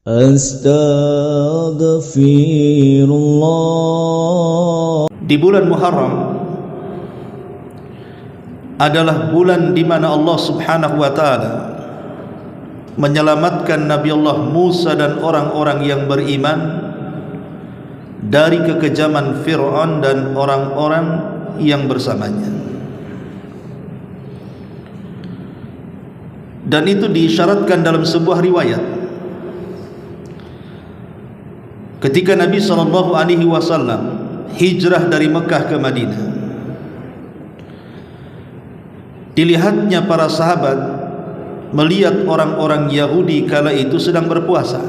Astaghfirullah. Di bulan Muharram adalah bulan di mana Allah Subhanahu wa taala menyelamatkan Nabi Allah Musa dan orang-orang yang beriman dari kekejaman Fir'aun dan orang-orang yang bersamanya. Dan itu diisyaratkan dalam sebuah riwayat ketika Nabi SAW hijrah dari Mekah ke Madinah. Dilihatnya para sahabat melihat orang-orang Yahudi kala itu sedang berpuasa.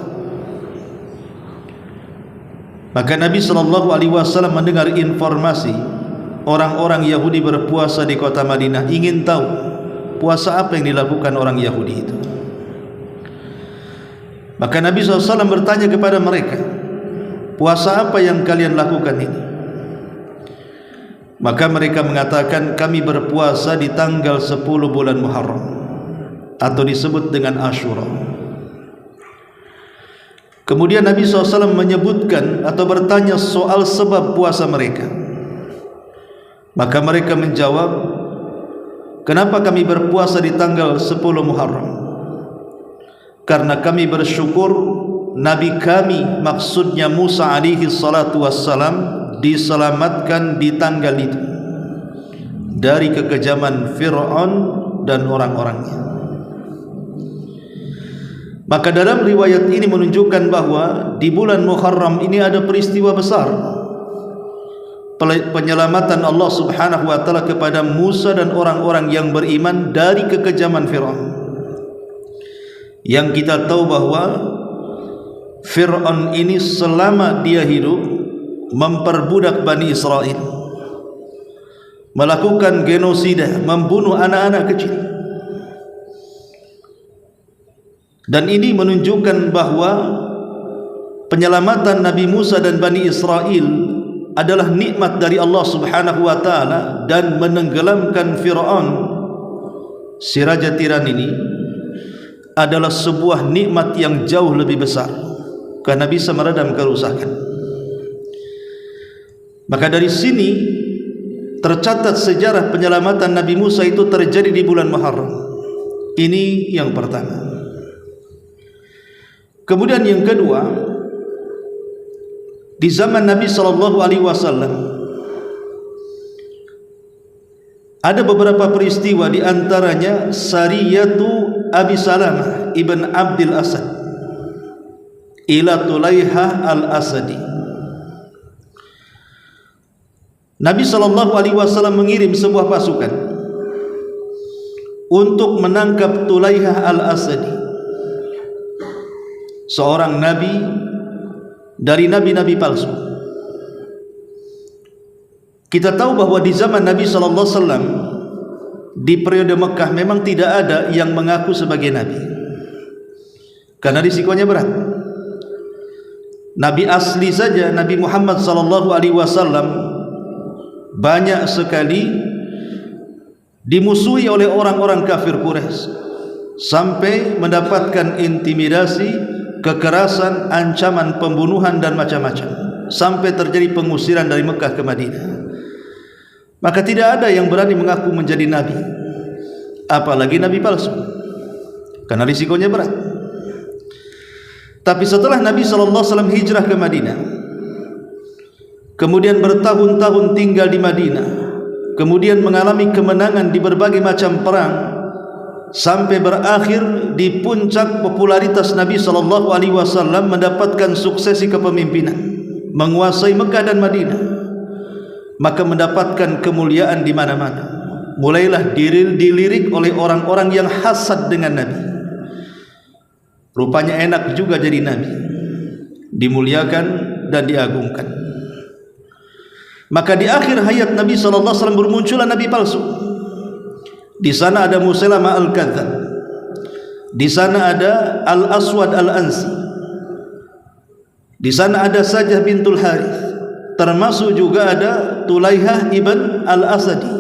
Maka Nabi SAW mendengar informasi orang-orang Yahudi berpuasa di kota Madinah, ingin tahu puasa apa yang dilakukan orang Yahudi itu. Maka Nabi SAW bertanya kepada mereka, puasa apa yang kalian lakukan ini? Maka mereka mengatakan, kami berpuasa di tanggal 10 bulan Muharram, atau disebut dengan Ashura. Kemudian Nabi SAW menyebutkan atau bertanya soal sebab puasa mereka. Maka mereka menjawab, kenapa kami berpuasa di tanggal 10 Muharram? Karena kami bersyukur Nabi kami, maksudnya Musa alaihi salatu wassalam, diselamatkan di tanggal itu dari kekejaman Fir'aun dan orang-orangnya. Maka dalam riwayat ini menunjukkan bahwa di bulan Muharram ini ada peristiwa besar, penyelamatan Allah Subhanahu wa taala kepada Musa dan orang-orang yang beriman dari kekejaman Fir'aun. Yang kita tahu bahwa Fir'aun ini selama dia hidup memperbudak Bani Israel, melakukan genosida, membunuh anak-anak kecil. Dan ini menunjukkan bahwa penyelamatan Nabi Musa dan Bani Israel adalah nikmat dari Allah Subhanahu wa taala, dan menenggelamkan Fir'aun si raja tiran ini adalah sebuah nikmat yang jauh lebih besar, karena bisa meredam kerusakan. Maka dari sini tercatat sejarah penyelamatan Nabi Musa itu terjadi di bulan Muharram. Ini yang pertama. Kemudian yang kedua, di zaman Nabi SAW ada beberapa peristiwa, di antaranya Sariyatu Abi Salamah ibn Abdul Asad ila Tulaiha al-Asadi. Nabi SAW mengirim sebuah pasukan untuk menangkap Tulaihah al-Asadi, seorang nabi dari nabi-nabi palsu. Kita tahu bahwa di zaman Nabi SAW, di periode Mekah, memang tidak ada yang mengaku sebagai nabi, karena risikonya berat. Nabi asli saja, Nabi Muhammad SAW, banyak sekali dimusuhi oleh orang-orang kafir Quraisy, sampai mendapatkan intimidasi, kekerasan, ancaman pembunuhan dan macam-macam, sampai terjadi pengusiran dari Mekah ke Madinah. Maka tidak ada yang berani mengaku menjadi nabi, apalagi nabi palsu, karena risikonya berat. Tapi setelah Nabi SAW hijrah ke Madinah, kemudian bertahun-tahun tinggal di Madinah, kemudian mengalami kemenangan di berbagai macam perang, sampai berakhir di puncak popularitas Nabi SAW, mendapatkan suksesi kepemimpinan, menguasai Mekah dan Madinah. Maka mendapatkan kemuliaan di mana-mana. Mulailah dilirik oleh orang-orang yang hasad dengan Nabi. Rupanya enak juga jadi Nabi, dimuliakan dan diagungkan. Maka di akhir hayat Nabi SAW bermunculan Nabi palsu. Di sana ada Musailamah al-Kadzdzab, di sana ada Al-Aswad al-Ansi, di sana ada Sajah bintul Harith, termasuk juga ada Tulaihah ibn al-Asadi.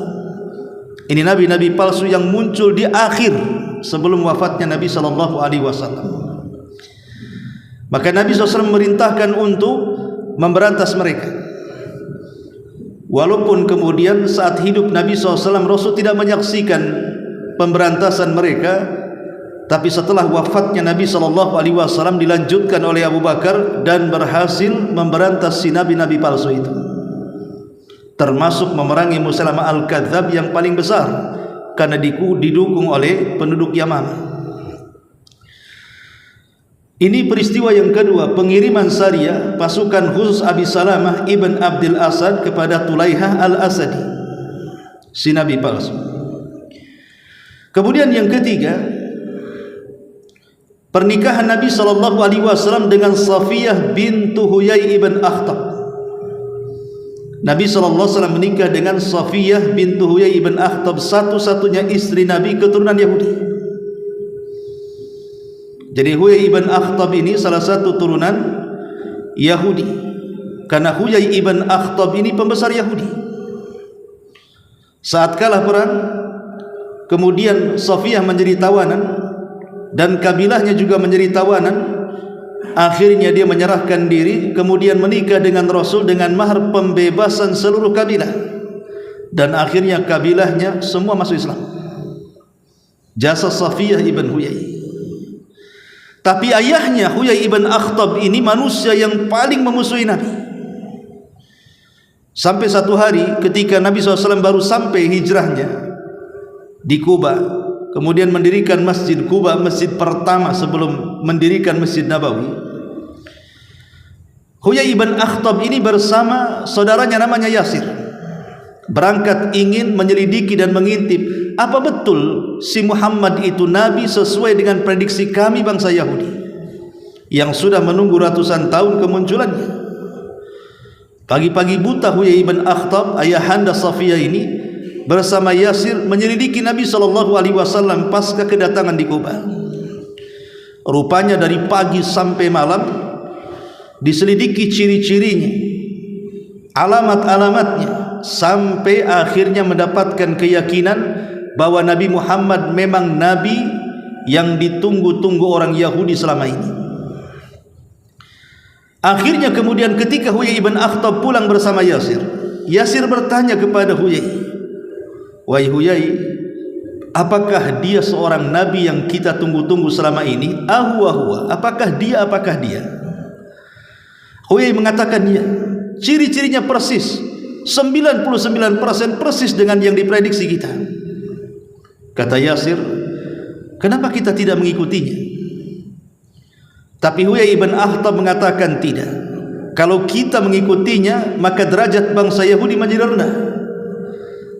Ini nabi-nabi palsu yang muncul di akhir sebelum wafatnya Nabi SAW. Maka Nabi SAW memerintahkan untuk memberantas mereka. Walaupun kemudian saat hidup Nabi SAW, Rasul tidak menyaksikan pemberantasan mereka, tapi setelah wafatnya Nabi SAW dilanjutkan oleh Abu Bakar dan berhasil memberantas si nabi-nabi palsu itu, termasuk memerangi Musailamah Al-Kadzab yang paling besar karena didukung oleh penduduk Yamamah. Ini peristiwa yang kedua, pengiriman Sariyah pasukan khusus Abi Salamah ibn Abdul Asad kepada Tulaihah Al-Asadi, si nabi palsu. Kemudian yang ketiga, pernikahan Nabi SAW dengan Safiyah bintu Huyai ibn Akhtab. Nabi SAW menikah dengan Safiyah bintu Huyai ibn Akhtab, satu-satunya istri Nabi keturunan Yahudi. Jadi Huyai ibn Akhtab ini salah satu turunan Yahudi, karena Huyai ibn Akhtab ini pembesar Yahudi. Saat kalah perang, kemudian Safiyah menjadi tawanan dan kabilahnya juga menjadi tawanan. Akhirnya dia menyerahkan diri, kemudian menikah dengan Rasul dengan mahar pembebasan seluruh kabilah, dan akhirnya kabilahnya semua masuk Islam. Jasa Safiyah ibn Huyai. Tapi ayahnya Huyai ibn Akhtab ini manusia yang paling memusuhi Nabi. Sampai satu hari ketika Nabi SAW baru sampai hijrahnya di Kuba, kemudian mendirikan Masjid Kuba, masjid pertama sebelum mendirikan Masjid Nabawi, Huyai ibn Akhtab ini bersama saudaranya namanya Yasir berangkat ingin menyelidiki dan mengintip, apa betul si Muhammad itu Nabi sesuai dengan prediksi kami bangsa Yahudi yang sudah menunggu ratusan tahun kemunculannya. Pagi-pagi buta Huyai ibn Akhtab, ayahanda Safiyah ini, bersama Yasir menyelidiki Nabi SAW pasca kedatangan di Kuba. Rupanya dari pagi sampai malam diselidiki ciri-cirinya, alamat-alamatnya, sampai akhirnya mendapatkan keyakinan bahwa Nabi Muhammad memang Nabi yang ditunggu-tunggu orang Yahudi selama ini. Akhirnya kemudian ketika Huyai ibn Akhtab pulang bersama Yasir, Yasir bertanya kepada Huyai, "Wahai Huyai, apakah dia seorang Nabi yang kita tunggu-tunggu selama ini? Ahuwa, apakah dia, Huyai mengatakan dia. Ciri-cirinya persis, 99% persis dengan yang diprediksi kita. Kata Yasir, kenapa kita tidak mengikutinya? Tapi Huyai ibn Akhtab mengatakan tidak. Kalau kita mengikutinya, maka derajat bangsa Yahudi menjadi rendah.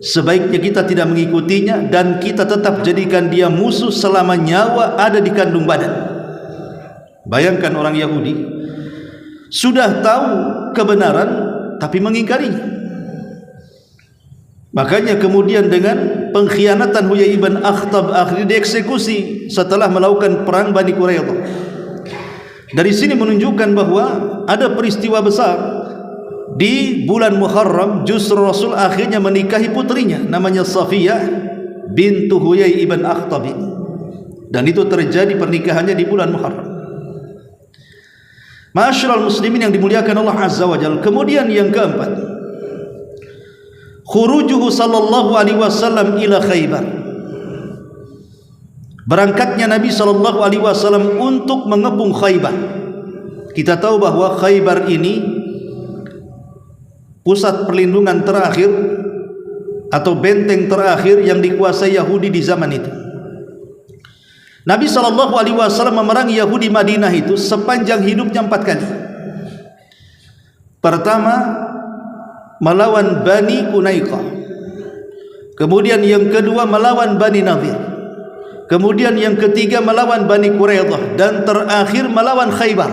Sebaiknya kita tidak mengikutinya dan kita tetap jadikan dia musuh selama nyawa ada di kandung badan. Bayangkan orang Yahudi sudah tahu kebenaran tapi mengingkarinya. Makanya kemudian dengan pengkhianatan Huyai ibn Akhtab akhirnya dieksekusi setelah melakukan perang Bani Quraidah. Dari sini menunjukkan bahwa ada peristiwa besar di bulan Muharram, justru Rasul akhirnya menikahi putrinya namanya Safiyah bintu Huyai ibn Akhtab ini. Dan itu terjadi pernikahannya di bulan Muharram. Ma'asyiral muslimin yang dimuliakan Allah Azza wa Jalla. Kemudian yang keempat, khurujuhu sallallahu alaihi wasallam ila Khaybar. Berangkatnya Nabi SAW untuk mengepung Khaybar. Kita tahu bahwa Khaybar ini pusat perlindungan terakhir atau benteng terakhir yang dikuasai Yahudi di zaman itu. Nabi SAW memerangi Yahudi Madinah itu sepanjang hidupnya 4 kali. Pertama melawan Bani Qunaiqah, kemudian yang kedua melawan Bani Nadir, kemudian yang ketiga melawan Bani Quraidah, dan terakhir melawan Khaybar.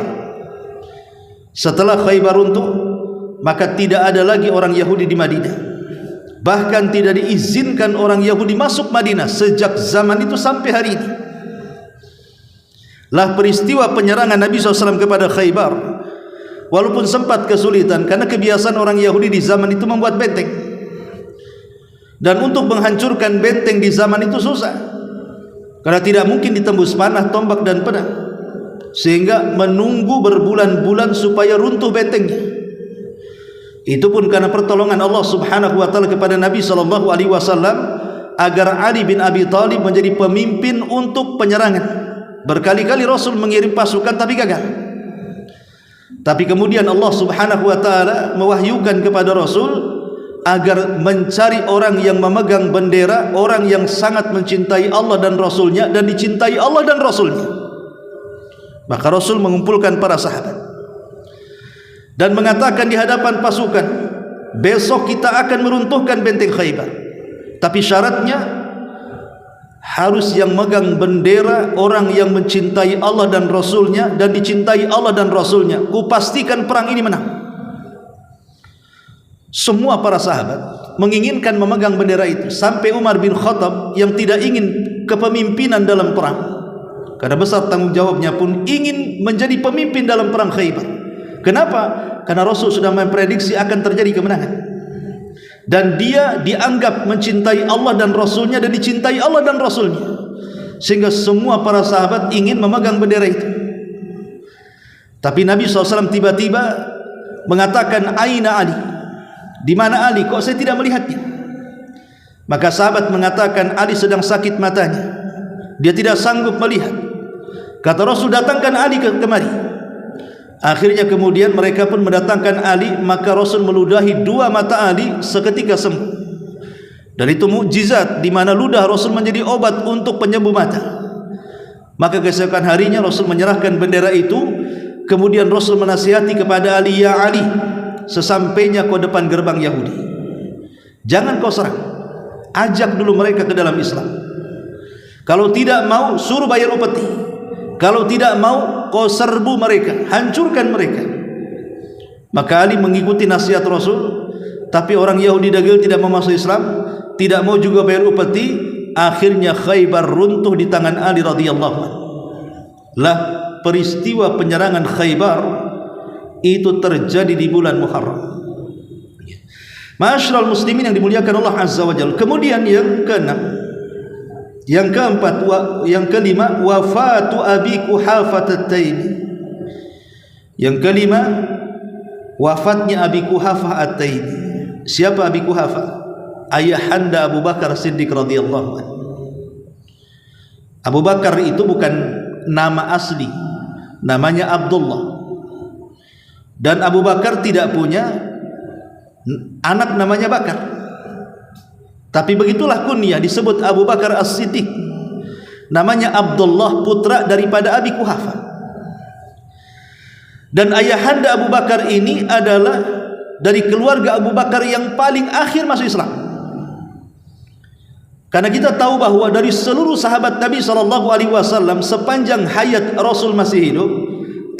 Setelah Khaybar runtuh, maka tidak ada lagi orang Yahudi di Madinah. Bahkan tidak diizinkan orang Yahudi masuk Madinah sejak zaman itu sampai hari ini. Lah peristiwa penyerangan Nabi SAW kepada Khaybar, walaupun sempat kesulitan karena kebiasaan orang Yahudi di zaman itu membuat benteng, dan untuk menghancurkan benteng di zaman itu susah karena tidak mungkin ditembus panah, tombak dan pedang. sehingga menunggu berbulan-bulan supaya runtuh bentengnya. Itu pun karena pertolongan Allah Subhanahu wa taala kepada Nabi sallallahu alaihi wasallam agar Ali bin Abi Thalib menjadi pemimpin untuk penyerangan. Berkali-kali Rasul mengirim pasukan tapi gagal. Tapi kemudian Allah Subhanahu wa taala mewahyukan kepada Rasul agar mencari orang yang memegang bendera, orang yang sangat mencintai Allah dan Rasulnya dan dicintai Allah dan Rasulnya. Maka Rasul mengumpulkan para sahabat dan mengatakan di hadapan pasukan, besok kita akan meruntuhkan benteng Khaybar, tapi syaratnya harus yang megang bendera orang yang mencintai Allah dan Rasulnya dan dicintai Allah dan Rasulnya. Kupastikan perang ini menang. Semua para sahabat menginginkan memegang bendera itu, sampai Umar bin Khattab yang tidak ingin kepemimpinan dalam perang, karena besar tanggung jawabnya pun ingin menjadi pemimpin dalam perang Khaybar. Kenapa? Karena Rasul sudah memprediksi akan terjadi kemenangan, dan dia dianggap mencintai Allah dan Rasulnya dan dicintai Allah dan Rasulnya, sehingga semua para sahabat ingin memegang bendera itu. Tapi Nabi SAW tiba-tiba mengatakan, Aina Ali? Di mana Ali? Kok saya tidak melihatnya? Maka sahabat mengatakan, Ali sedang sakit matanya, dia tidak sanggup melihat. Kata Rasul, datangkan Ali kemari. Akhirnya kemudian mereka pun mendatangkan Ali, maka Rasul meludahi dua mata Ali seketika sembuh. Dan itu mukjizat di mana ludah Rasul menjadi obat untuk penyembuh mata. Maka keesokan harinya Rasul menyerahkan bendera itu. Kemudian Rasul menasihati kepada Ali, ya Ali, sesampainya kau depan gerbang Yahudi, jangan kau serang, ajak dulu mereka ke dalam Islam. Kalau tidak mau, suruh bayar upeti. Kalau tidak mau, kau serbu mereka, hancurkan mereka. Maka Ali mengikuti nasihat Rasul, tapi orang Yahudi dagil tidak mau masuk Islam, tidak mau juga bayar upeti. Akhirnya Khaybar runtuh di tangan Ali radhiyallahu anhu. Lah, peristiwa penyerangan Khaybar itu terjadi di bulan Muharram. Ma'asyiral muslimin yang dimuliakan Allah Azza wa Jalla. Kemudian yang keenam, yang keempat, yang kelima, wafatu Abi Quhafah At-Taimi. Yang kelima, wafatnya Abi Quhafah At-Taimi. Siapa Abi Quhafah? Ayahanda Abu Bakar Siddiq radhiyallahu anhu. Abu Bakar itu bukan nama asli, namanya Abdullah. Dan Abu Bakar tidak punya anak namanya Bakar, tapi begitulah kunyah disebut Abu Bakar As-Siddiq. Namanya Abdullah, putra daripada Abi Quhafah. Dan ayahanda Abu Bakar ini adalah dari keluarga Abu Bakar yang paling akhir masuk Islam. Karena kita tahu bahwa dari seluruh sahabat Nabi SAW sepanjang hayat Rasul masih hidup,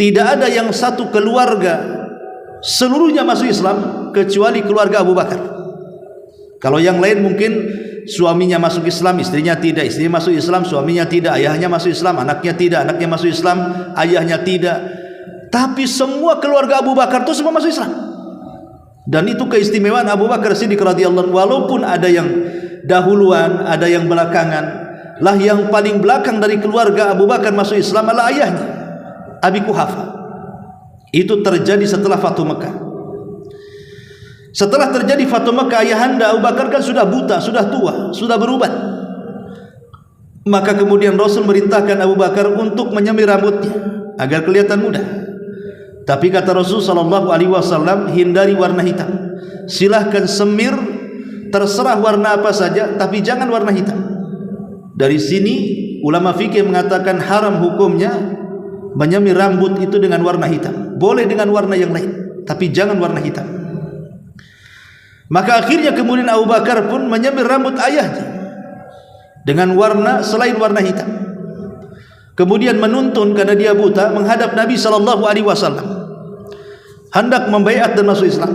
tidak ada yang satu keluarga seluruhnya masuk Islam kecuali keluarga Abu Bakar. Kalau yang lain mungkin suaminya masuk Islam, istrinya tidak, istrinya masuk Islam, suaminya tidak, ayahnya masuk Islam, anaknya tidak, anaknya masuk Islam, ayahnya tidak. Tapi semua keluarga Abu Bakar itu semua masuk Islam. Dan itu keistimewaan Abu Bakar Siddiq radhiyallahu anhu. Walaupun ada yang dahuluan, ada yang belakangan, lah yang paling belakang dari keluarga Abu Bakar masuk Islam adalah ayahnya, Abi Quhafah. Itu terjadi setelah Fathu Mekah. Setelah terjadi Fathu Mekah, ayahanda Abu Bakar kan sudah buta, sudah tua, sudah berubat. Maka kemudian Rasul merintahkan Abu Bakar untuk menyemir rambutnya agar kelihatan muda. Tapi kata Rasul SAW, hindari warna hitam. Silahkan semir, terserah warna apa saja, tapi jangan warna hitam. Dari sini ulama fikih mengatakan haram hukumnya menyemir rambut itu dengan warna hitam. Boleh dengan warna yang lain, tapi jangan warna hitam. Maka akhirnya kemudian Abu Bakar pun menyemir rambut ayahnya dengan warna selain warna hitam. Kemudian menuntun karena dia buta menghadap Nabi SAW, hendak membaiat dan masuk Islam.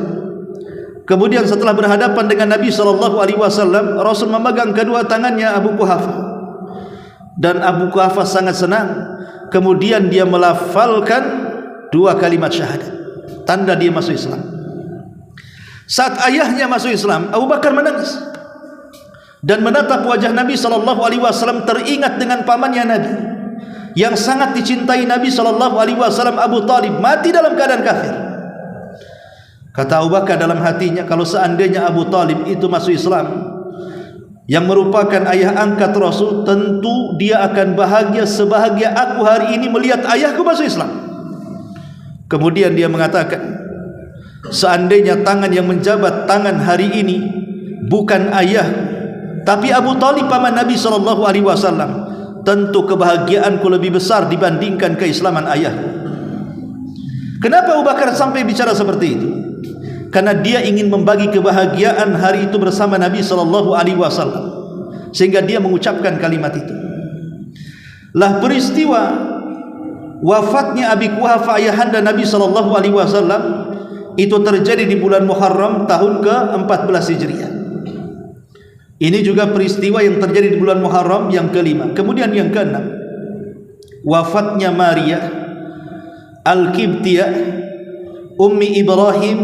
Kemudian setelah berhadapan dengan Nabi SAW, Rasul memegang kedua tangannya Abu Quhafah, dan Abu Quhafah sangat senang. Kemudian dia melafalkan dua kalimat syahadat, tanda dia masuk Islam. Saat ayahnya masuk Islam, Abu Bakar menangis dan menatap wajah Nabi SAW, teringat dengan pamannya Nabi. yang sangat dicintai Nabi SAW, Abu Talib, mati dalam keadaan kafir. Kata Abu Bakar dalam hatinya, kalau seandainya Abu Talib itu masuk Islam, yang merupakan ayah angkat Rasul, tentu dia akan bahagia sebahagia aku hari ini melihat ayahku masuk Islam. Kemudian dia mengatakan, seandainya tangan yang menjabat tangan hari ini bukan ayah, tapi Abu Talib paman Nabi SAW, tentu kebahagiaanku lebih besar dibandingkan keislaman ayahku. Kenapa Abu Bakar sampai bicara seperti itu? Karena dia ingin membagi kebahagiaan hari itu bersama Nabi SAW, sehingga dia mengucapkan kalimat itu. Lah peristiwa wafatnya Abi Quhafa ayahanda Nabi SAW itu terjadi di bulan Muharram tahun ke-14 Hijriah. Ini juga peristiwa yang terjadi di bulan Muharram yang kelima. Kemudian yang keenam, wafatnya Maria Al-Qibtiyah Ummi Ibrahim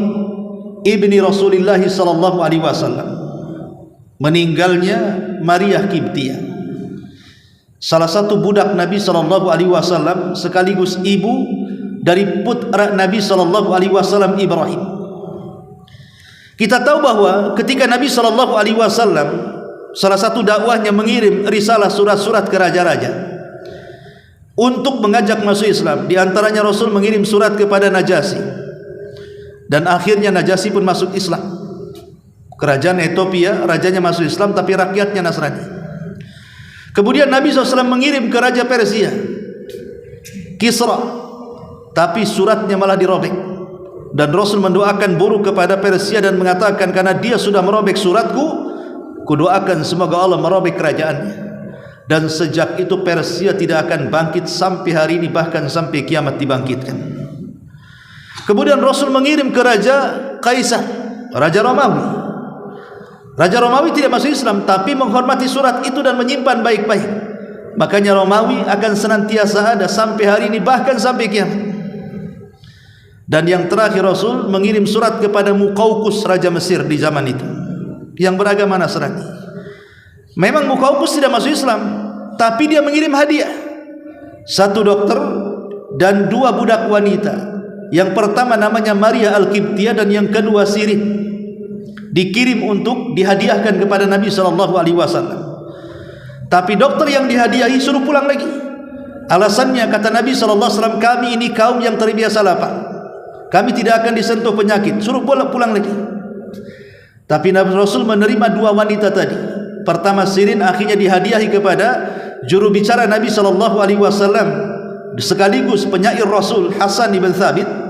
ibni Rasulullah SAW. Meninggalnya Maria Qibtiyah, salah satu budak Nabi SAW sekaligus ibu dari putra Nabi SAW Ibrahim. Kita tahu bahwa ketika Nabi SAW salah satu dakwahnya mengirim risalah surat-surat ke raja-raja untuk mengajak masuk Islam. Di antaranya Rasul mengirim surat kepada Najasyi, dan akhirnya Najasyi pun masuk Islam. Kerajaan Ethiopia, rajanya masuk Islam tapi rakyatnya Nasrani. Kemudian Nabi SAW mengirim ke Raja Persia Kisra, tapi suratnya malah dirobek, dan Rasul mendoakan buruk kepada Persia dan mengatakan, karena dia sudah merobek suratku, kudoakan semoga Allah merobek kerajaannya. Dan sejak itu Persia tidak akan bangkit sampai hari ini, bahkan sampai kiamat dibangkitkan. Kemudian Rasul mengirim ke Raja Kaisar, Raja Romawi. Raja Romawi tidak masuk Islam, tapi menghormati surat itu dan menyimpan baik-baik. Makanya Romawi akan senantiasa ada sampai hari ini, bahkan sampai kiamat. Dan yang terakhir Rasul mengirim surat kepada Muqawqis, Raja Mesir di zaman itu, yang beragama Nasrani. Memang Muqawqis tidak masuk Islam, tapi dia mengirim hadiah, satu dokter dan dua budak wanita. Yang pertama namanya Maria Al-Qibtiyah dan yang kedua Sirin, dikirim untuk dihadiahkan kepada Nabi SAW. Tapi dokter yang dihadiahi suruh pulang lagi. Alasannya, kata Nabi SAW, kami ini kaum yang terbiasa lapar, kami tidak akan disentuh penyakit, suruh pulang lagi. Tapi Nabi Rasul menerima dua wanita tadi. Pertama Sirin akhirnya dihadiahi kepada juru bicara Nabi SAW, sekaligus penyair Rasul, Hasan ibn Thabit.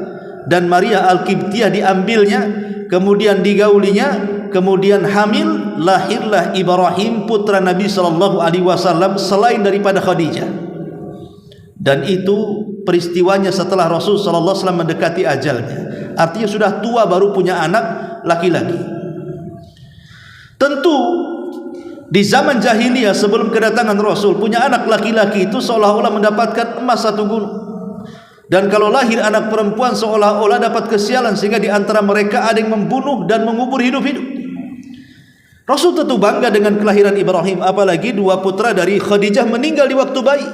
Dan Maria Al-Qibtiyah diambilnya, kemudian digaulinya, kemudian hamil, lahirlah Ibrahim putra Nabi SAW selain daripada Khadijah. Dan itu peristiwanya setelah Rasul SAW mendekati ajalnya. Artinya sudah tua baru punya anak laki-laki. Tentu di zaman jahiliyah sebelum kedatangan Rasul, punya anak laki-laki itu seolah-olah mendapatkan emas satu gunung. Dan kalau lahir anak perempuan seolah-olah dapat kesialan, sehingga di antara mereka ada yang membunuh dan mengubur hidup-hidup. Rasul tentu bangga dengan kelahiran Ibrahim, apalagi dua putra dari Khadijah meninggal di waktu bayi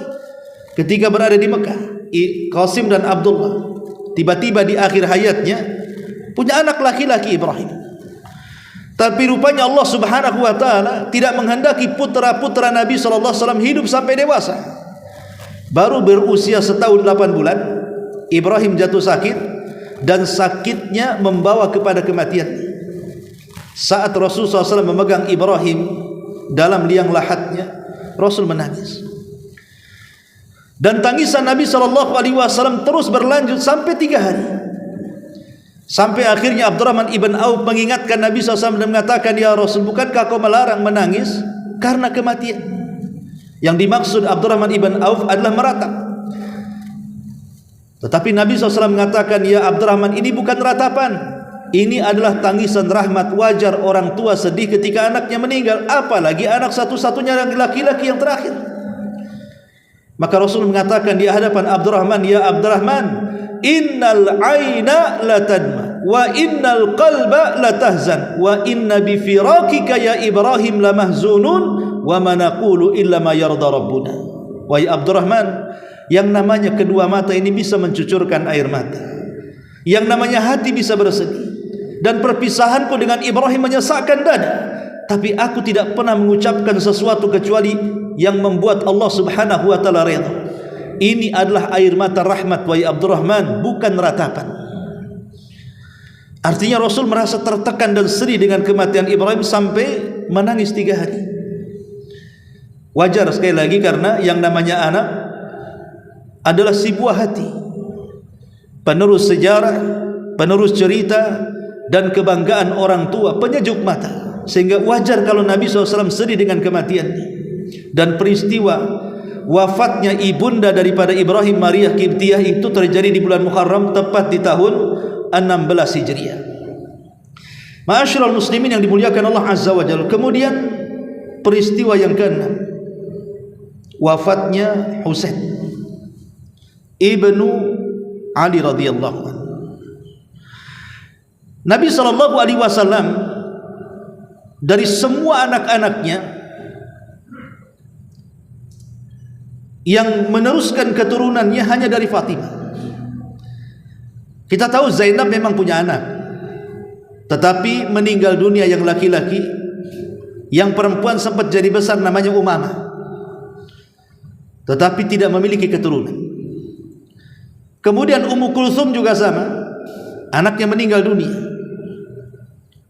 ketika berada di Mekah, Qasim dan Abdullah. Tiba-tiba di akhir hayatnya punya anak laki-laki Ibrahim. Tapi rupanya Allah Subhanahu wa taala tidak menghendaki putra-putra Nabi SAW hidup sampai dewasa. Baru berusia setahun 8 bulan Ibrahim jatuh sakit, dan sakitnya membawa kepada kematian. Saat Rasulullah SAW memegang Ibrahim dalam liang lahatnya, Rasul menangis. Dan tangisan Nabi SAW terus berlanjut sampai 3 hari. Sampai akhirnya Abdurrahman ibn Auf mengingatkan Nabi SAW dan mengatakan, ya Rasul, bukankah kau melarang menangis karena kematian? Yang dimaksud Abdurrahman ibn Auf adalah meratap. Tetapi Nabi SAW mengatakan, ya Abdurrahman, ini bukan ratapan, ini adalah tangisan rahmat. Wajar orang tua sedih ketika anaknya meninggal, apalagi anak satu-satunya laki-laki yang terakhir. Maka Rasul mengatakan di hadapan Abdurrahman, ya Abdurrahman, innal aina la tadma wa innal qalba la tahzan wa inna bi firakika ya Ibrahim la mahzunun wa ma naqulu illa ma yarda rabbuna. Wahai Abdurrahman, Yang namanya kedua mata ini bisa mencucurkan air mata, yang namanya hati bisa bersedih. Dan perpisahanku dengan Ibrahim menyesakkan dada, tapi aku tidak pernah mengucapkan sesuatu kecuali yang membuat Allah Subhanahu wa taala redha. Ini adalah air mata rahmat wahai Abdurrahman, bukan ratapan. Artinya Rasul merasa tertekan dan sedih dengan kematian Ibrahim sampai menangis 3 hari. Wajar sekali lagi, karena yang namanya anak adalah si buah hati, penerus sejarah, penerus cerita, dan kebanggaan orang tua, penyejuk mata. Sehingga wajar kalau Nabi SAW sedih dengan kematiannya. Dan peristiwa wafatnya ibunda daripada Ibrahim, Maria Qibtiyah, itu terjadi di bulan Muharram, tepat di tahun 16 Hijriah. Ma'asyiral muslimin yang dimuliakan Allah Azza wa Jalla. Kemudian peristiwa yang ke-6, wafatnya Husain ibnu Ali radhiyallahu anhu. Nabi SAW dari semua anak-anaknya yang meneruskan keturunannya hanya dari Fatimah. Kita tahu Zainab memang punya anak, tetapi meninggal dunia yang laki-laki. Yang perempuan sempat jadi besar namanya Umamah, tetapi tidak memiliki keturunan. Kemudian Ummu Kulsum juga sama, anaknya meninggal dunia.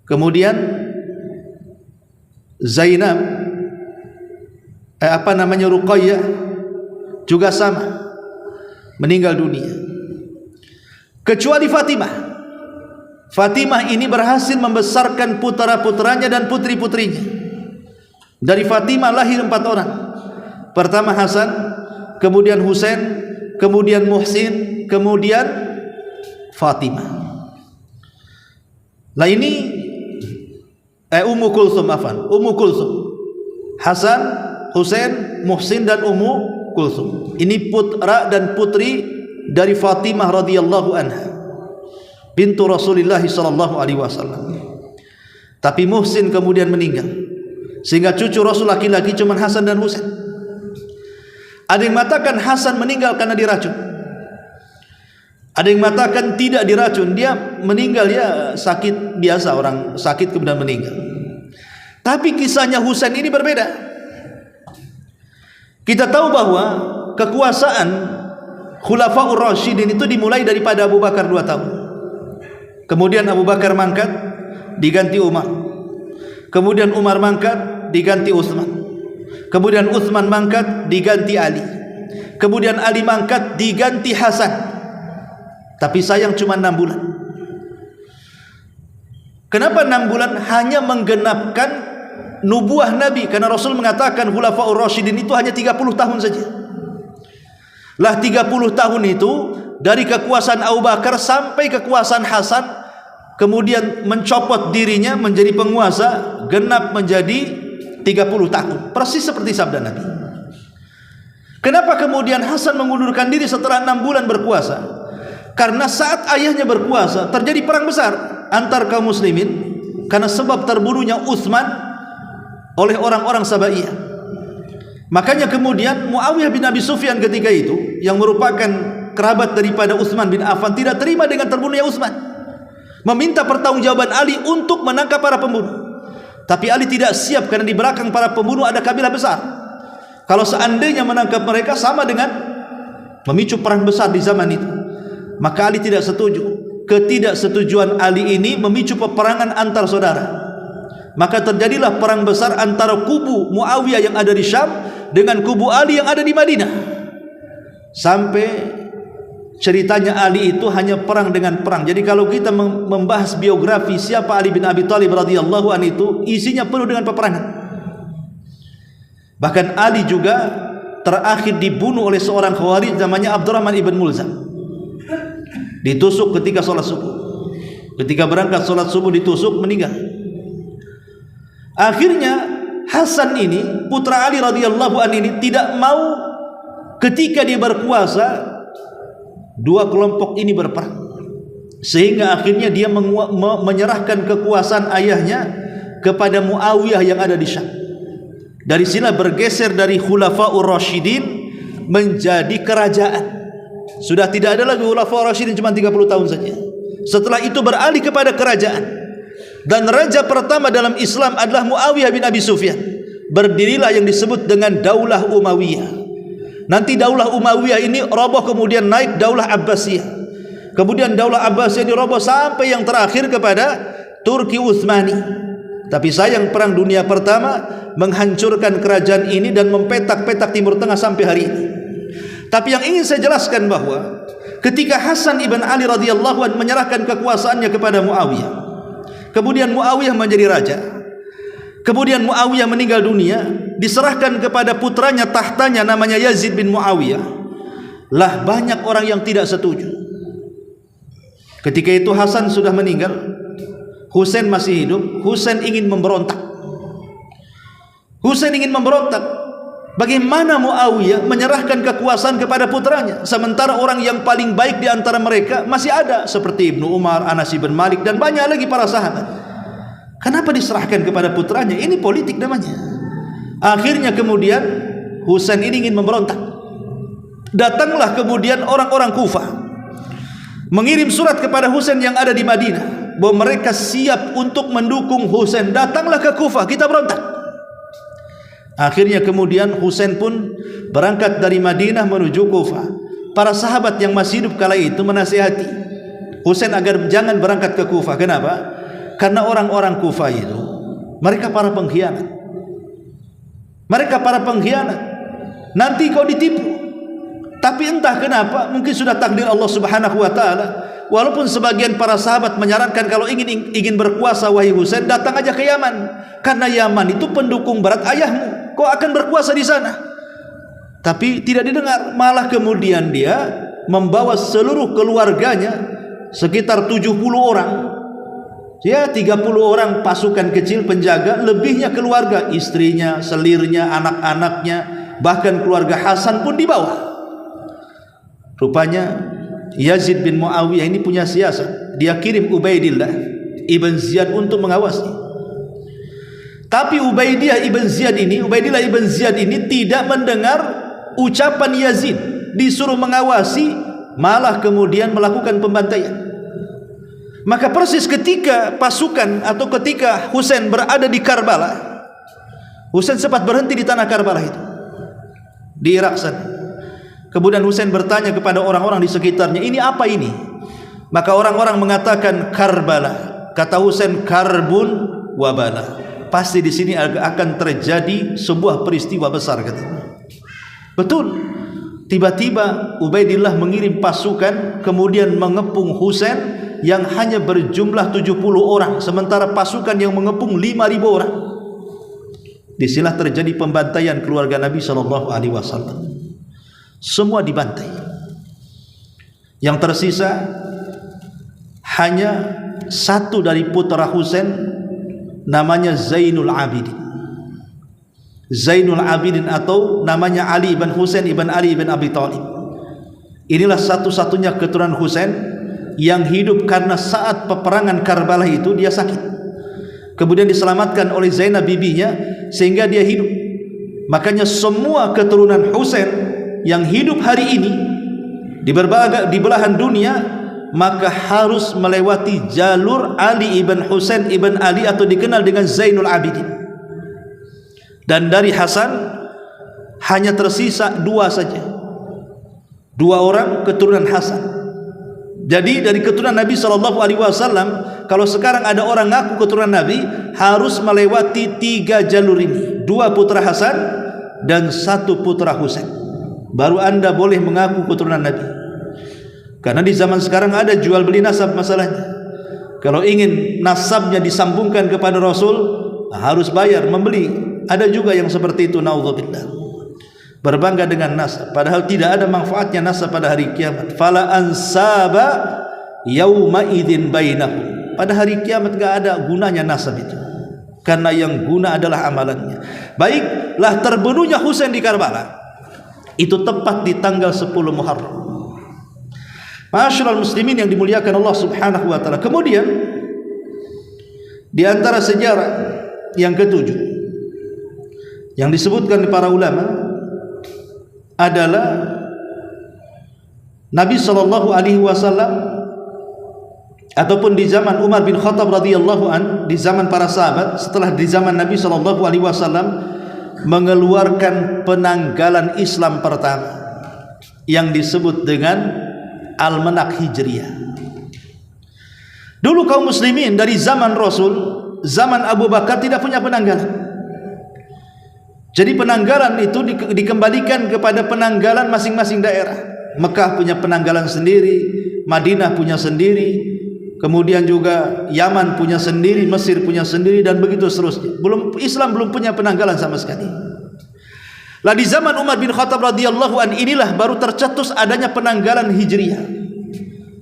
Kemudian Zainab Ruqayyah juga sama, meninggal dunia. Kecuali Fatimah. Fatimah ini berhasil membesarkan putra-putranya dan putri-putrinya. Dari Fatimah lahir 4 orang. Pertama Hasan, kemudian Husain, kemudian Muhsin, kemudian Fatimah. Nah ini Ummu Kulsum, Ummu Kulsum, Hasan, Husain, Muhsin, dan Ummu Kulsum. Ini putra dan putri dari Fatimah radhiyallahu anha, bintu Rasulullah sallallahu alaihi wasallam. Tapi Muhsin kemudian meninggal, sehingga cucu Rasul laki-laki cuma Hasan dan Husain. Ada yang mengatakan Hasan meninggal karena diracun, ada yang mengatakan tidak diracun, dia meninggal ya sakit biasa, orang sakit kemudian meninggal. Tapi kisahnya Husain ini berbeda. Kita tahu bahwa kekuasaan Khulafaur Rasyidin itu dimulai daripada Abu Bakar 2 tahun. Kemudian Abu Bakar mangkat, diganti Umar. Kemudian Umar mangkat, diganti Utsman. Kemudian Utsman mangkat, diganti Ali. Kemudian Ali mangkat, diganti Hasan. Tapi sayang cuma 6 bulan. Kenapa 6 bulan? Hanya menggenapkan nubuah Nabi, karena Rasul mengatakan Khulafaur Rasyidin itu hanya 30 tahun saja. Lah 30 tahun itu dari kekuasaan Abu Bakar sampai kekuasaan Hasan, kemudian mencopot dirinya menjadi penguasa, genap menjadi 30 tahun, persis seperti sabda Nabi. Kenapa kemudian Hasan mengundurkan diri setelah 6 bulan berkuasa? Karena saat ayahnya berkuasa terjadi perang besar antar kaum muslimin, karena sebab terbunuhnya Utsman oleh orang-orang Sabaiyah. Makanya kemudian Muawiyah bin Abi Sufyan ketika itu, yang merupakan kerabat daripada Utsman bin Affan, tidak terima dengan terbunuhnya Utsman, meminta pertanggungjawaban Ali untuk menangkap para pembunuh. Tapi Ali tidak siap, karena di belakang para pembunuh ada kabilah besar. Kalau seandainya menangkap mereka sama dengan memicu perang besar di zaman itu. Maka Ali tidak setuju. Ketidaksetujuan Ali ini memicu peperangan antar saudara. Maka terjadilah perang besar antara kubu Muawiyah yang ada di Syam dengan kubu Ali yang ada di Madinah. Sampai ceritanya Ali itu hanya perang dengan perang. Jadi kalau kita membahas biografi siapa Ali bin Abi Thalib radhiyallahu anhu, itu isinya penuh dengan peperangan. Bahkan Ali juga terakhir dibunuh oleh seorang Khawarij namanya Abdurrahman ibn Mulzam. Ditusuk ketika sholat subuh. Ketika berangkat sholat subuh ditusuk, meninggal. Akhirnya Hasan ini, putra Ali radhiyallahu anhu ini, tidak mau ketika dia berkuasa dua kelompok ini berperang, sehingga akhirnya dia menyerahkan kekuasaan ayahnya kepada Muawiyah yang ada di Syam. Dari sini bergeser dari Khulafaur Rasyidin menjadi kerajaan. Sudah tidak ada lagi Khulafaur Rasyidin cuma 30 tahun saja. Setelah itu beralih kepada kerajaan. Dan raja pertama dalam Islam adalah Muawiyah bin Abi Sufyan. Berdirilah yang disebut dengan Daulah Umayyah. Nanti Daulah Umayyah ini roboh, kemudian naik Daulah Abbasiyah. Kemudian Daulah Abbasiyah ini roboh sampai yang terakhir kepada Turki Utsmani. Tapi sayang Perang Dunia Pertama menghancurkan kerajaan ini dan mempetak-petak Timur Tengah sampai hari ini. Tapi yang ingin saya jelaskan bahwa ketika Hasan ibn Ali radhiyallahu anhu menyerahkan kekuasaannya kepada Muawiyah, kemudian Muawiyah menjadi raja, kemudian Muawiyah meninggal dunia, diserahkan kepada putranya tahtanya namanya Yazid bin Muawiyah, lah banyak orang yang tidak setuju. Ketika itu Hasan sudah meninggal, Husain masih hidup. Husain ingin memberontak. Bagaimana Muawiyah menyerahkan kekuasaan kepada putranya, sementara orang yang paling baik di antara mereka masih ada, seperti Ibnu Umar, Anas bin Malik, dan banyak lagi para sahabat. Kenapa diserahkan kepada putranya? Ini politik namanya. Akhirnya kemudian Husain ini ingin memberontak. Datanglah kemudian orang-orang Kufah mengirim surat kepada Husain yang ada di Madinah bahwa mereka siap untuk mendukung Husain. Datanglah ke Kufah, kita berontak. Akhirnya kemudian Husain pun berangkat dari Madinah menuju Kufah. Para sahabat yang masih hidup kala itu menasihati Husain agar jangan berangkat ke Kufah. Kenapa? Karena orang-orang Kufah itu mereka para pengkhianat. Nanti kau ditipu. Tapi entah kenapa, mungkin sudah takdir Allah Subhanahu wa taala. Walaupun sebagian para sahabat menyarankan kalau ingin berkuasa wahai Husain, datang aja ke Yaman. Karena Yaman itu pendukung berat ayahmu. Kau akan berkuasa di sana. Tapi tidak didengar, malah kemudian dia membawa seluruh keluarganya, sekitar 70 orang. Ya, 30 orang pasukan kecil penjaga, lebihnya keluarga, istrinya, selirnya, anak-anaknya, bahkan keluarga Hasan pun dibawa. Rupanya Yazid bin Muawiyah ini punya siasat. Dia kirim Ubaidillah ibn Ziyad untuk mengawasi. Tapi Ubaidillah ibn Ziyad ini tidak mendengar ucapan Yazid, disuruh mengawasi, malah kemudian melakukan pembantaian. Maka persis ketika pasukan atau ketika Husain berada di Karbala, Husain sempat berhenti di tanah Karbala itu, di Irak sana. Kemudian Husain bertanya kepada orang-orang di sekitarnya, ini apa ini? Maka orang-orang mengatakan Karbala. Kata Husain, karbun wabala. Pasti di sini akan terjadi sebuah peristiwa besar, katanya. Betul. Tiba-tiba Ubaidillah mengirim pasukan kemudian mengepung Husain yang hanya berjumlah 70 orang, sementara pasukan yang mengepung 5.000 orang. Disinilah terjadi pembantaian keluarga Nabi SAW. Semua dibantai. Yang tersisa hanya satu dari putra Husain, namanya Zainul Abidin. Zainul Abidin atau namanya Ali ibn Husain ibn Ali ibn Abi Thalib. Inilah satu-satunya keturunan Husain yang hidup, karena saat peperangan Karbala itu dia sakit. Kemudian diselamatkan oleh Zainab bibinya sehingga dia hidup. Makanya semua keturunan Husain yang hidup hari ini di belahan dunia, maka harus melewati jalur Ali ibn Husain ibn Ali atau dikenal dengan Zainul Abidin. Dan dari Hasan hanya tersisa 2 saja, 2 orang keturunan Hasan. Jadi dari keturunan Nabi SAW, kalau sekarang ada orang ngaku keturunan Nabi, harus melewati 3 jalur ini, 2 putra Hasan dan 1 putra Husain, baru anda boleh mengaku keturunan Nabi. Karena di zaman sekarang ada jual beli nasab masalahnya. Kalau ingin nasabnya disambungkan kepada Rasul, harus bayar, membeli. Ada juga yang seperti itu, naudzubillah. Berbangga dengan nasab, padahal tidak ada manfaatnya nasab pada hari kiamat. Fala ansaba yauma idzin bainahum. Pada hari kiamat enggak ada gunanya nasab itu. Karena yang guna adalah amalannya. Baiklah, terbunuhnya Husain di Karbala itu tepat di tanggal 10 Muharram. Ma'asyiral muslimin yang dimuliakan Allah Subhanahu wa taala. Kemudian di antara sejarah yang ketujuh yang disebutkan oleh para ulama, adalah Nabi SAW ataupun di zaman Umar bin Khattab radhiyallahu an, di zaman para sahabat, setelah di zaman Nabi SAW mengeluarkan penanggalan Islam pertama yang disebut dengan Almanak Hijriyah. Dulu kaum muslimin dari zaman Rasul, zaman Abu Bakar tidak punya penanggalan. Jadi penanggalan itu dikembalikan kepada penanggalan masing-masing daerah. Mekah punya penanggalan sendiri, Madinah punya sendiri, kemudian juga Yaman punya sendiri, Mesir punya sendiri, dan begitu seterusnya. Islam belum punya penanggalan sama sekali. Lah di zaman Umar bin Khattab radhiyallahu an inilah baru tercetus adanya penanggalan Hijriyah.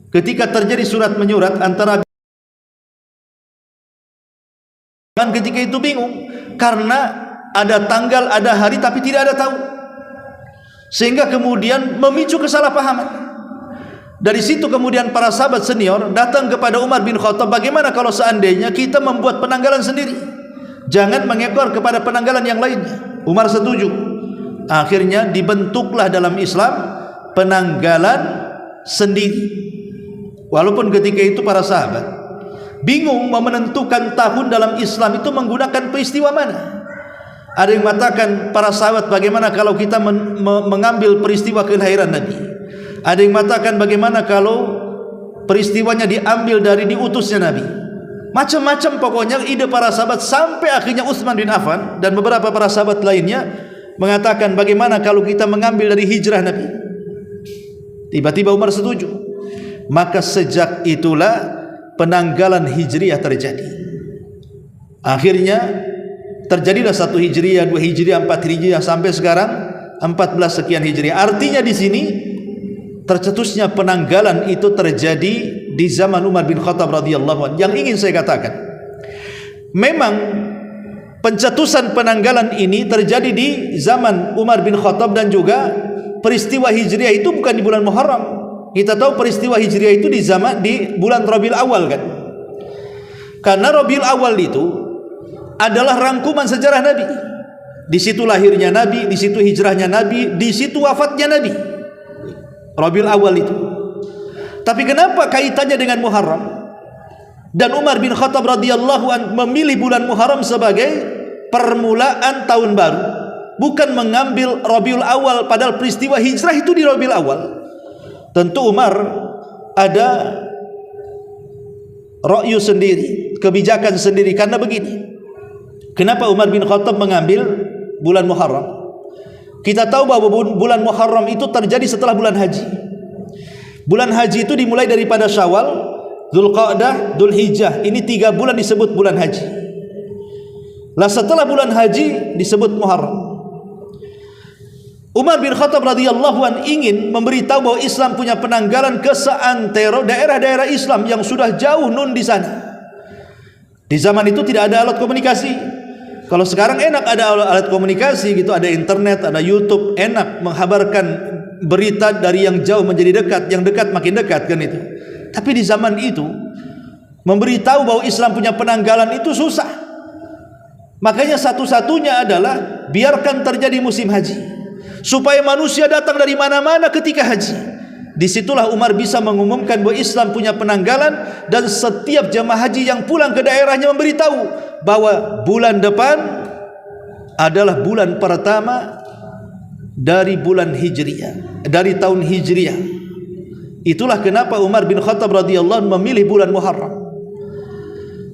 Ketika terjadi surat menyurat antara, ketika itu bingung karena ada tanggal, ada hari tapi tidak ada tahun, sehingga kemudian memicu kesalahpahaman. Dari situ kemudian para sahabat senior datang kepada Umar bin Khattab, bagaimana kalau seandainya kita membuat penanggalan sendiri, jangan mengekor kepada penanggalan yang lainnya. Umar setuju. Akhirnya dibentuklah dalam Islam penanggalan sendiri. Walaupun ketika itu para sahabat bingung mau menentukan tahun dalam Islam itu menggunakan peristiwa mana. Ada yang mengatakan para sahabat, bagaimana kalau kita mengambil peristiwa kelahiran Nabi. Ada yang mengatakan bagaimana kalau peristiwanya diambil dari diutusnya Nabi. Macam-macam pokoknya ide para sahabat, sampai akhirnya Utsman bin Affan dan beberapa para sahabat lainnya mengatakan bagaimana kalau kita mengambil dari hijrah Nabi. Tiba-tiba Umar setuju. Maka sejak itulah penanggalan Hijriyah terjadi. Akhirnya terjadilah 1 Hijriyah, 2 Hijriyah, 4 Hijriyah, sampai sekarang 14 sekian Hijriyah. Artinya di sini tercetusnya penanggalan itu terjadi di zaman Umar bin Khattab radhiyallahu anhu. Yang ingin saya katakan, memang pencetusan penanggalan ini terjadi di zaman Umar bin Khattab, dan juga peristiwa Hijriyah itu bukan di bulan Muharram. Kita tahu peristiwa Hijriyah itu di bulan Rabiul Awal kan. Karena Rabiul Awal itu adalah rangkuman sejarah Nabi. Di situ lahirnya Nabi, di situ hijrahnya Nabi, di situ wafatnya Nabi. Rabiul Awal itu. Tapi kenapa kaitannya dengan Muharram? Dan Umar bin Khattab radhiyallahu an memilih bulan Muharram sebagai permulaan tahun baru, bukan mengambil Rabiul Awal, padahal peristiwa hijrah itu di Rabiul Awal. Tentu Umar ada ra'yu sendiri, kebijakan sendiri. Karena begini, kenapa Umar bin Khattab mengambil bulan Muharram? Kita tahu bahwa bulan Muharram itu terjadi setelah bulan haji. Bulan haji itu dimulai daripada Syawal, Dzulqa'dah, Dzulhijjah. Ini 3 bulan disebut bulan haji. Lah setelah bulan haji disebut Muharram. Umar bin Khattab radhiyallahu an ingin memberitahu bahwa Islam punya penanggalan ke seantero daerah-daerah Islam yang sudah jauh nun di sana. Di zaman itu tidak ada alat komunikasi. Kalau sekarang enak ada alat komunikasi gitu, ada internet, ada YouTube, enak menghabarkan berita dari yang jauh menjadi dekat, yang dekat makin dekat kan itu. Tapi di zaman itu memberitahu bahwa Islam punya penanggalan itu susah. Makanya satu-satunya adalah biarkan terjadi musim haji, supaya manusia datang dari mana-mana ketika haji. Disitulah Umar bisa mengumumkan bahwa Islam punya penanggalan, dan setiap jamaah haji yang pulang ke daerahnya memberitahu bahwa bulan depan adalah bulan pertama dari bulan Hijriyah, dari tahun Hijriyah. Itulah kenapa Umar bin Khattab radhiyallahu anhu memilih bulan Muharram.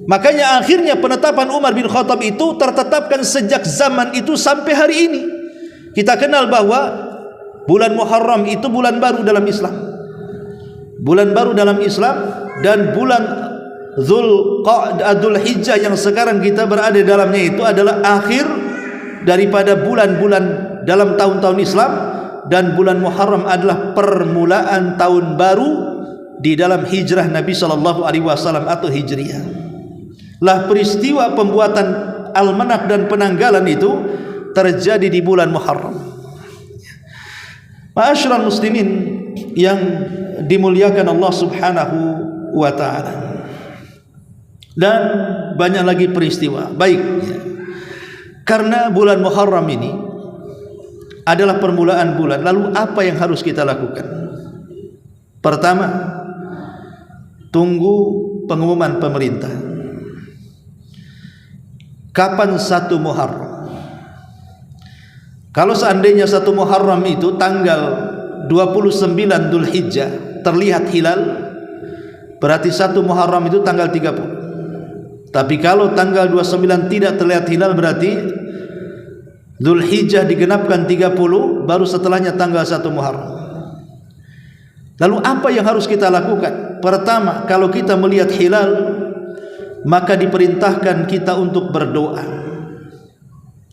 Makanya akhirnya penetapan Umar bin Khattab itu tertetapkan sejak zaman itu sampai hari ini. Kita kenal bahwa bulan Muharram itu bulan baru dalam Islam. Bulan baru dalam Islam, dan bulan Dzulhijjah yang sekarang kita berada di dalamnya itu adalah akhir daripada bulan-bulan dalam tahun-tahun Islam, dan bulan Muharram adalah permulaan tahun baru di dalam hijrah Nabi sallallahu alaihi wasallam atau Hijriyah. Lah peristiwa pembuatan almanak dan penanggalan itu terjadi di bulan Muharram. Ma'asyiral muslimin yang dimuliakan Allah Subhanahu wa taala. Dan banyak lagi peristiwa. Baik. Karena bulan Muharram ini adalah permulaan bulan. Lalu apa yang harus kita lakukan? Pertama, tunggu pengumuman pemerintah. Kapan 1 Muharram? Kalau seandainya 1 Muharram itu tanggal 29 Dzulhijjah terlihat hilal, berarti 1 Muharram itu tanggal 30. Tapi kalau tanggal 29 tidak terlihat hilal, berarti Dzulhijjah digenapkan 30, baru setelahnya tanggal 1 Muharram. Lalu apa yang harus kita lakukan? Pertama, kalau kita melihat hilal, maka diperintahkan kita untuk berdoa.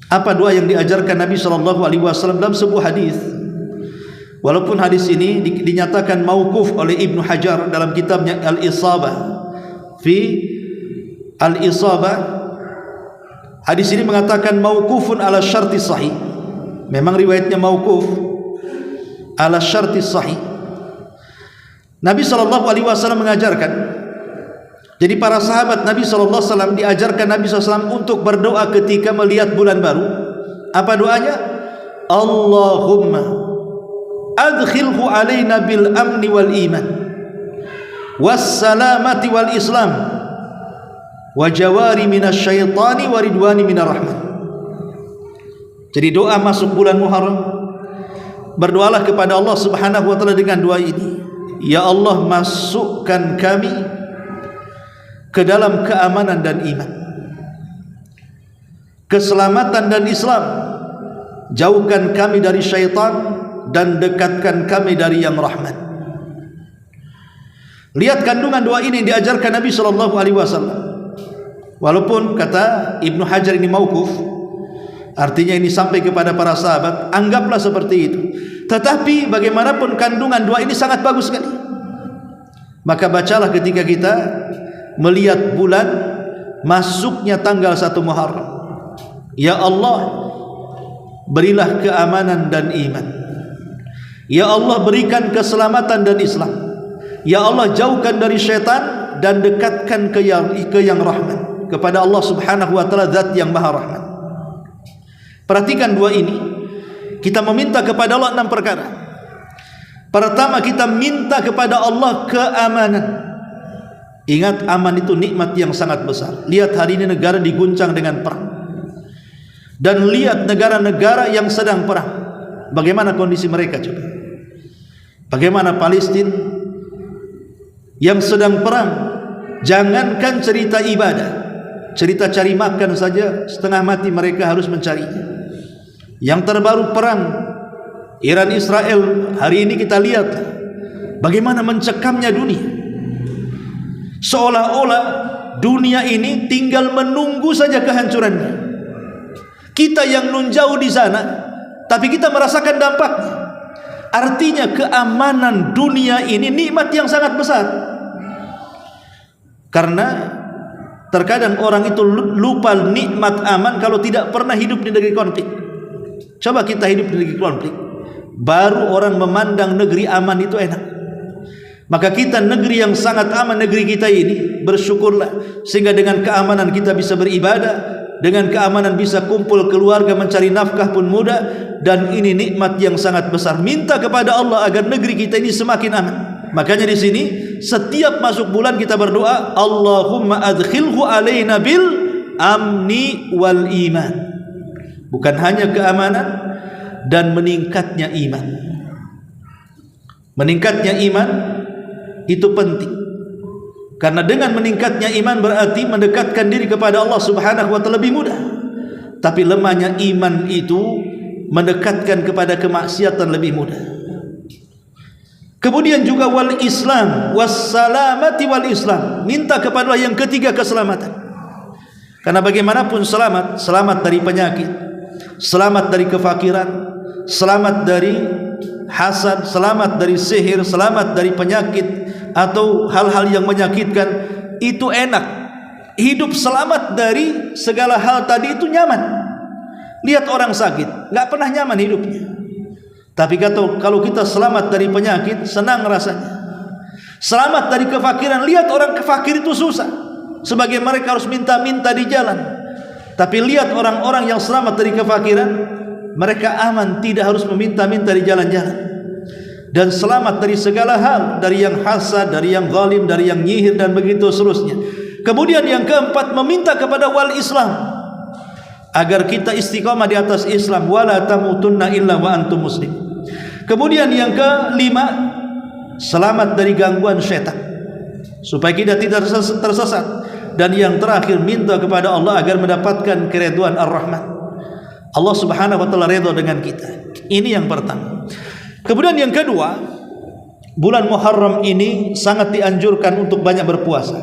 Apa doa yang diajarkan Nabi SAW dalam sebuah hadis? Walaupun hadis ini dinyatakan mauquf oleh Ibnu Hajar dalam kitabnya Al-Isabah fi Al-Isabah, hadis ini mengatakan mauqufun ala syarti sahih. Memang riwayatnya mauquf ala syarti sahih. Nabi SAW mengajarkan, jadi para sahabat Nabi SAW diajarkan Nabi SAW untuk berdoa ketika melihat bulan baru. Apa doanya? Allahumma adkhilhu alaina bil amni wal iman wassalamati wal islam wa jawari minasyaitani wa ridwani minar rahman. Jadi doa masuk bulan Muharram, berdoalah kepada Allah Subhanahu wa taala dengan doa ini. Ya Allah, masukkan kami ke dalam keamanan dan iman, keselamatan dan Islam, jauhkan kami dari syaitan dan dekatkan kami dari yang rahmat. Lihat kandungan doa ini yang diajarkan Nabi SAW. Walaupun kata Ibnu Hajar ini mauquf, artinya ini sampai kepada para sahabat, anggaplah seperti itu. Tetapi bagaimanapun kandungan doa ini sangat bagus sekali. Maka bacalah ketika kita melihat bulan masuknya tanggal 1 Muharram. Ya Allah, berilah keamanan dan iman. Ya Allah, berikan keselamatan dan Islam. Ya Allah, jauhkan dari syaitan dan dekatkan ke yang rahmat, kepada Allah Subhanahu wa taala, zat yang maha rahmat. Perhatikan dua ini. Kita meminta kepada Allah 6 perkara. Pertama, kita minta kepada Allah keamanan. Ingat, aman itu nikmat yang sangat besar. Lihat hari ini negara diguncang dengan perang. Dan lihat negara-negara yang sedang perang, bagaimana kondisi mereka coba. Bagaimana Palestina yang sedang perang. Jangankan cerita ibadah, cerita cari makan saja setengah mati mereka harus mencarinya. Yang terbaru perang Iran Israel, hari ini kita lihat bagaimana mencekamnya dunia. Seolah-olah dunia ini tinggal menunggu saja kehancurannya. Kita yang nun jauh di sana, tapi kita merasakan dampaknya. Artinya keamanan dunia ini nikmat yang sangat besar. Karena terkadang orang itu lupa nikmat aman kalau tidak pernah hidup di negeri konflik. Coba kita hidup di negeri konflik, baru orang memandang negeri aman itu enak. Maka kita negeri yang sangat aman, negeri kita ini, bersyukurlah, sehingga dengan keamanan kita bisa beribadah, dengan keamanan bisa kumpul keluarga, mencari nafkah pun mudah. Dan ini nikmat yang sangat besar. Minta kepada Allah agar negeri kita ini semakin aman. Makanya di sini setiap masuk bulan kita berdoa, Allahumma adkhilhu alaina bil amni wal iman. Bukan hanya keamanan dan meningkatnya iman. Meningkatnya iman itu penting. Karena dengan meningkatnya iman berarti mendekatkan diri kepada Allah Subhanahu wa taala lebih mudah. Tapi lemahnya iman itu mendekatkan kepada kemaksiatan lebih mudah. Kemudian juga wal Islam, wassalamati wal Islam. Minta kepada Allah yang ketiga, keselamatan. Karena bagaimanapun selamat dari penyakit, selamat dari kefakiran, selamat dari hasad, selamat dari sihir, selamat dari penyakit atau hal-hal yang menyakitkan, itu enak. Hidup selamat dari segala hal tadi itu nyaman. Lihat orang sakit, nggak pernah nyaman hidupnya. Tapi kalau kita selamat dari penyakit, senang rasanya. Selamat dari kefakiran, lihat orang kefakir itu susah, sebagai mereka harus minta-minta di jalan. Tapi lihat orang-orang yang selamat dari kefakiran, mereka aman, tidak harus meminta-minta di jalan-jalan, dan selamat dari segala hal, dari yang hasad, dari yang zalim, dari yang nyihir, dan begitu seterusnya. Kemudian yang keempat, meminta kepada wali Islam agar kita istiqamah di atas Islam, wala tamutunna illa wa antum muslim. Kemudian yang kelima, selamat dari gangguan syaitan supaya kita tidak tersesat. Dan yang terakhir, minta kepada Allah agar mendapatkan keridhaan Ar-Rahman. Allah Subhanahu wa taala ridha dengan kita. Ini yang pertama. Kemudian yang kedua, bulan Muharram ini sangat dianjurkan untuk banyak berpuasa.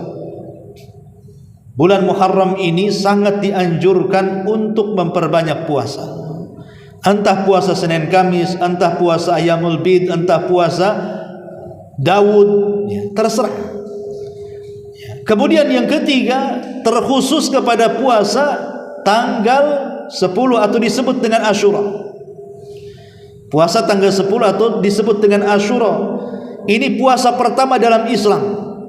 Bulan Muharram ini sangat dianjurkan untuk memperbanyak puasa. Entah puasa Senin Kamis, entah puasa Ayyamul Bid, entah puasa Daud, ya, terserah. Kemudian yang ketiga, terkhusus kepada puasa tanggal 10 atau disebut dengan Asyura. Puasa tanggal 10 atau disebut dengan Asyura. Ini puasa pertama dalam Islam.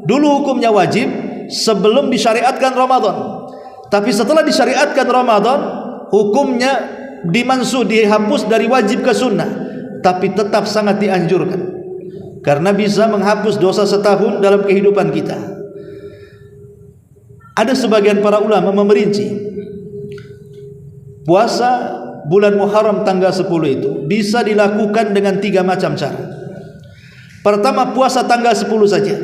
Dulu hukumnya wajib sebelum disyariatkan Ramadan. Tapi setelah disyariatkan Ramadan, hukumnya dimansuh, dihapus dari wajib ke sunnah. Tapi tetap sangat dianjurkan, karena bisa menghapus dosa setahun dalam kehidupan kita. Ada sebagian para ulama memerinci puasa bulan Muharram tanggal 10 itu bisa dilakukan dengan 3 macam cara. Pertama, puasa tanggal 10 saja.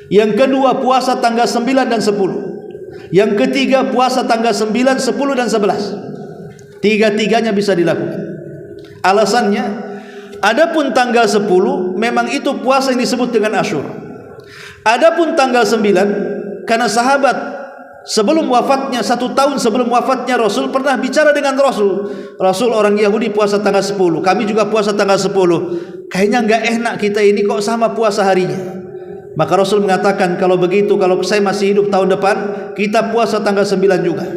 Yang kedua, puasa tanggal 9 dan 10. Yang ketiga, puasa tanggal 9, 10 dan 11. Tiga-tiganya bisa dilakukan. Alasannya, adapun tanggal 10 memang itu puasa yang disebut dengan Asyura. Adapun tanggal 9, karena sahabat sebelum wafatnya, 1 tahun sebelum wafatnya Rasul, pernah bicara dengan Rasul. Rasul, orang Yahudi puasa tanggal 10, kami juga puasa tanggal 10. Kayaknya enggak enak kita ini kok sama puasa harinya. Maka Rasul mengatakan, kalau begitu, kalau saya masih hidup tahun depan, kita puasa tanggal 9 juga.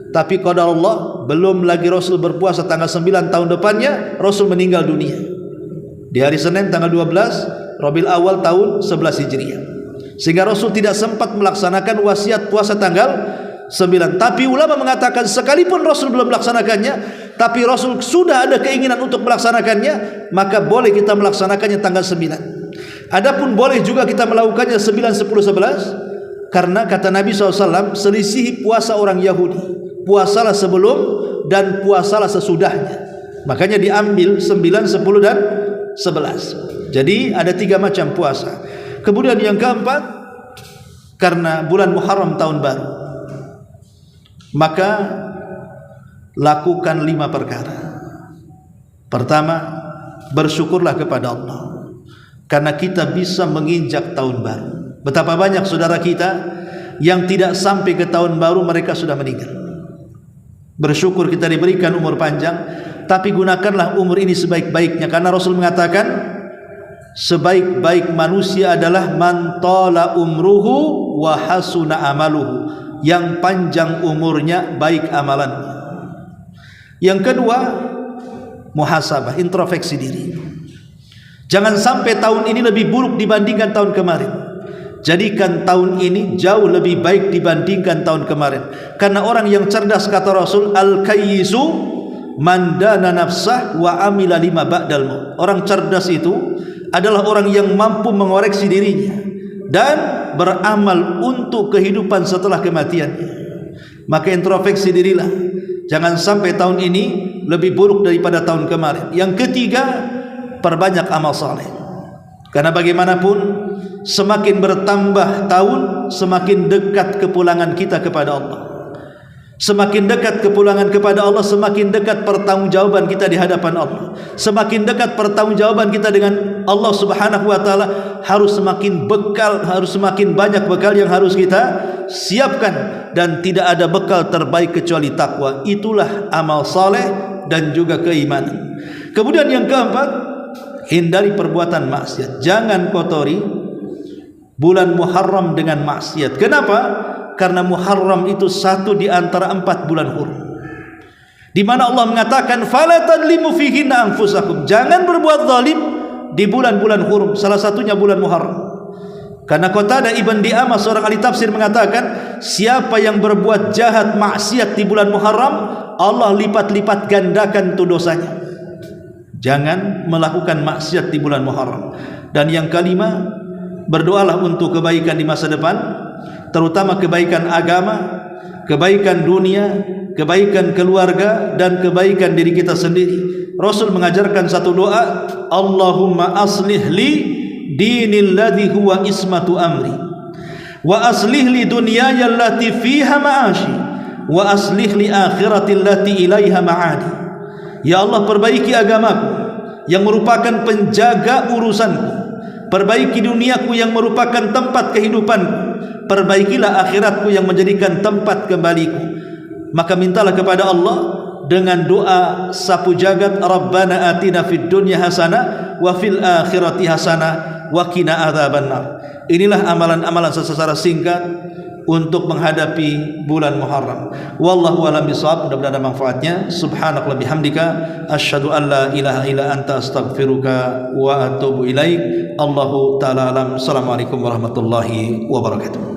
Tapi qadar Allah, belum lagi Rasul berpuasa tanggal 9 tahun depannya, Rasul meninggal dunia di hari Senin tanggal 12 Rabiul Awal tahun 11 Hijriah. Sehingga Rasul tidak sempat melaksanakan wasiat puasa tanggal 9. Tapi ulama mengatakan, sekalipun Rasul belum melaksanakannya, tapi Rasul sudah ada keinginan untuk melaksanakannya, maka boleh kita melaksanakannya tanggal 9. Adapun boleh juga kita melakukannya 9, 10, 11, karena kata Nabi SAW, selisihi puasa orang Yahudi, puasalah sebelum dan puasalah sesudahnya. Makanya diambil 9, 10 dan 11. Jadi ada 3 macam puasa. Kemudian yang keempat, karena bulan Muharram tahun baru, maka lakukan 5 perkara. Pertama, bersyukurlah kepada Allah, karena kita bisa menginjak tahun baru. Betapa banyak saudara kita yang tidak sampai ke tahun baru mereka sudah meninggal. Bersyukur kita diberikan umur panjang, tapi gunakanlah umur ini sebaik-baiknya, karena Rasul mengatakan, sebaik-baik manusia adalah man tala umruhu wa hasuna amaluhu, yang panjang umurnya, baik amalannya. Yang kedua, muhasabah, introspeksi diri. Jangan sampai tahun ini lebih buruk dibandingkan tahun kemarin. Jadikan tahun ini jauh lebih baik dibandingkan tahun kemarin. Karena orang yang cerdas, kata Rasul, al-kayyisu man dana nafsah wa amila lima ba'dal maut. Orang cerdas itu adalah orang yang mampu mengoreksi dirinya dan beramal untuk kehidupan setelah kematiannya. Maka introspeksi dirilah, jangan sampai tahun ini lebih buruk daripada tahun kemarin. Yang ketiga, perbanyak amal saleh. Karena bagaimanapun semakin bertambah tahun, semakin dekat kepulangan kita kepada Allah. Semakin dekat kepulangan kepada Allah, semakin dekat pertanggungjawaban kita di hadapan Allah. Semakin dekat pertanggungjawaban kita dengan Allah Subhanahu wa taala, harus semakin banyak bekal yang harus kita siapkan, dan tidak ada bekal terbaik kecuali takwa. Itulah amal saleh dan juga keimanan. Kemudian yang keempat, hindari perbuatan maksiat. Jangan kotori bulan Muharram dengan maksiat. Kenapa? Karena Muharram itu satu di antara 4 bulan hurum, di mana Allah mengatakan, fala tadlimu fihinna anfusakum, jangan berbuat zalim di bulan-bulan hurum, salah satunya bulan Muharram. Karena Qatadah Ibn Di'amah, seorang ahli tafsir, mengatakan, siapa yang berbuat jahat maksiat di bulan Muharram, Allah lipat-lipat gandakan tu dosanya. Jangan melakukan maksiat di bulan Muharram. Dan yang kelima, berdoalah untuk kebaikan di masa depan, terutama kebaikan agama, kebaikan dunia, kebaikan keluarga, dan kebaikan diri kita sendiri. Rasul mengajarkan satu doa, Allahumma aslih li dinil ladzi huwa ismatu amri, wa aslih li dunyaya allati fiha ma'ashi, wa aslih li akhirati allati ilaiha ma'adi. Ya Allah, perbaiki agamaku yang merupakan penjaga urusanku, perbaiki duniaku yang merupakan tempat kehidupanku, perbaikilah akhiratku yang menjadikan tempat kembaliku. Maka mintalah kepada Allah dengan doa sapu jagat, Rabbana atina fid dunya hasanah wa fil akhirati hasanah wa qina adzabannar. Inilah amalan-amalan secara singkat untuk menghadapi bulan Muharram. Wallahu a'lam bishawab. Mudah-mudahan ada manfaatnya. Subhanakallahumma bihamdika asyhadu an la ilaha illa anta astaghfiruka wa atubu ilaik. Allahu ta'ala alam. Assalamualaikum warahmatullahi wabarakatuh.